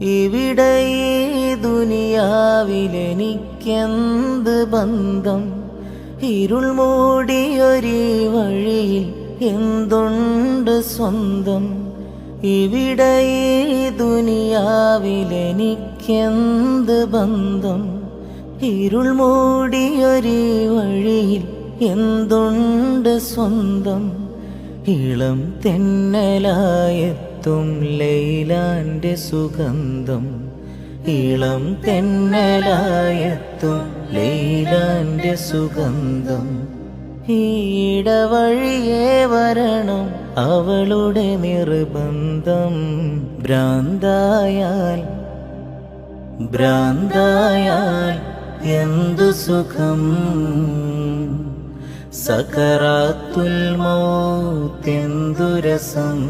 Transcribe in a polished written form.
ഇവിടെ ഈ ദുനിയാവിലെനിക്കെന്ത് ബന്ധം? ഇരുൾ മൂടിയൊരീ വഴിയിൽ എന്തുണ്ട് സ്വന്തം? ഇവിടെ ഈ ദുനിയാവിലെനിക്കെന്ത് ബന്ധം? ഇരുൾ മൂടിയൊരീ വഴിയിൽ എന്തുണ്ട് സ്വന്തം? ഇളം തെന്നലായെത്തും ലൈലാന്റെ സുഗന്ധം. ഇളം തെന്നലായെത്തും ലൈലാന്റെ സുഗന്ധം. ഈടവഴിയേ വരണം അവളുടെ നിർബന്ധം. ഭ്രാന്തായാൽ എന്തു സുഖം? സകറാത്തുൽ മൗത്ത് എന്തു രസം?